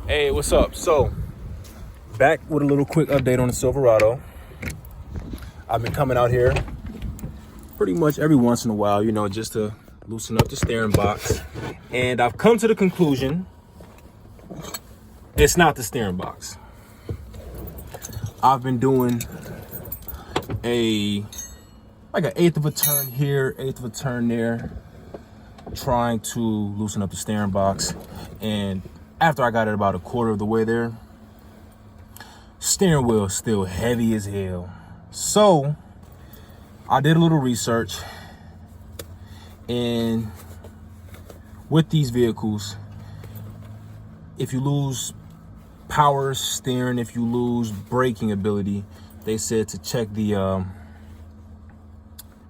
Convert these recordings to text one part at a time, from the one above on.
Hey, what's up? So, back with a little quick update on the Silverado. I've been coming out here pretty much every once in a while, you know, just to loosen up the steering box. And I've come to the conclusion, it's not the steering box. I've been doing like an eighth of a turn here, eighth of a turn there, trying to loosen up the steering box. And after I got it about a quarter of the way there, steering wheel is still heavy as hell. So I did a little research, and with these vehicles, if you lose power steering, if you lose braking ability, they said to check the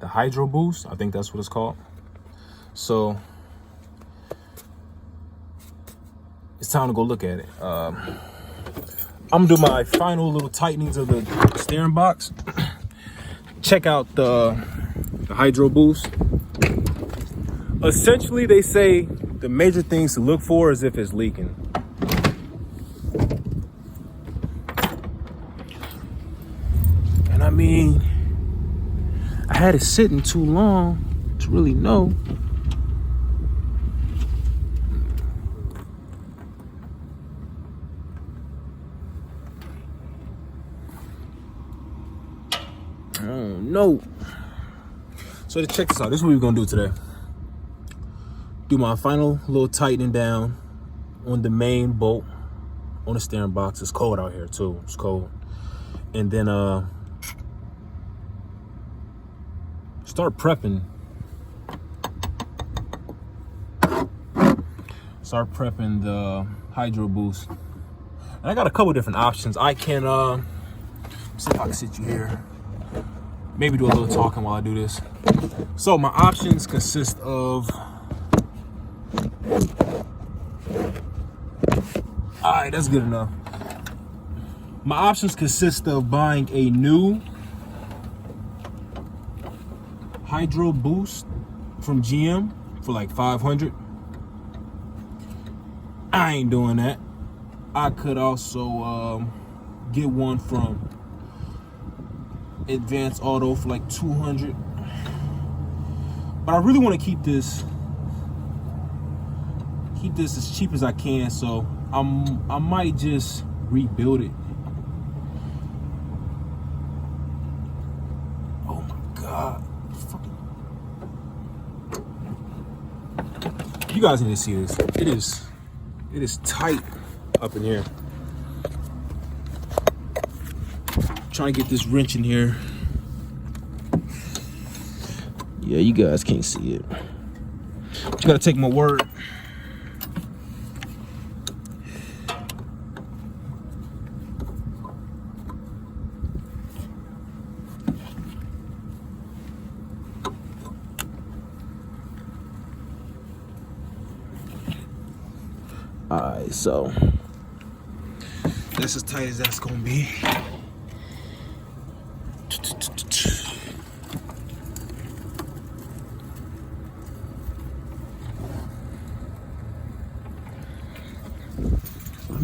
HydroBoost. I think that's what it's called. So it's time to go look at it. I'm gonna do my final little tightenings of the steering box. Check out the HydroBoost. Essentially, they say the major things to look for is if it's leaking. And I mean, I had it sitting too long to really know. Oh no. So to check this out, this is what we're gonna do today. Do my final little tightening down on the main bolt on the steering box. It's cold out here too. It's cold. And then start prepping. Start prepping the HydroBoost. And I got a couple different options. I can see if I can sit you here. Maybe do a little talking while I do this. So my options consist of, all right, that's good enough. My options consist of buying a new HydroBoost from GM for like $500. I ain't doing that. I could also get one from Advanced Auto for like $200. But I really want to keep this as cheap as I can, so I might just rebuild it. Oh my god. You guys need to see this. It is tight up in here. Trying to get this wrench in here. Yeah, you guys can't see it. But you gotta take my word. Alright, so that's as tight as that's gonna be. I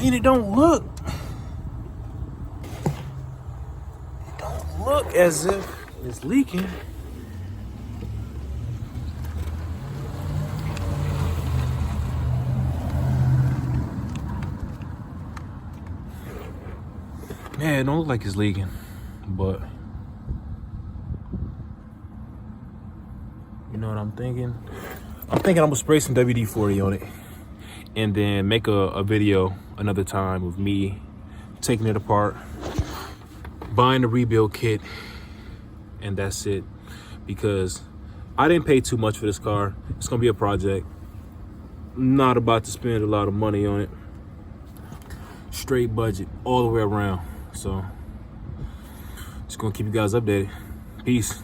mean, it don't look as if it's leaking. Man, it don't look like it's leaking, but you know what I'm thinking? I'm thinking I'm gonna spray some WD-40 on it and then make a video another time of me taking it apart, buying the rebuild kit, and that's it. Because I didn't pay too much for this car. It's gonna be a project. Not about to spend a lot of money on it. Straight budget all the way around. So just gonna keep you guys updated. Peace.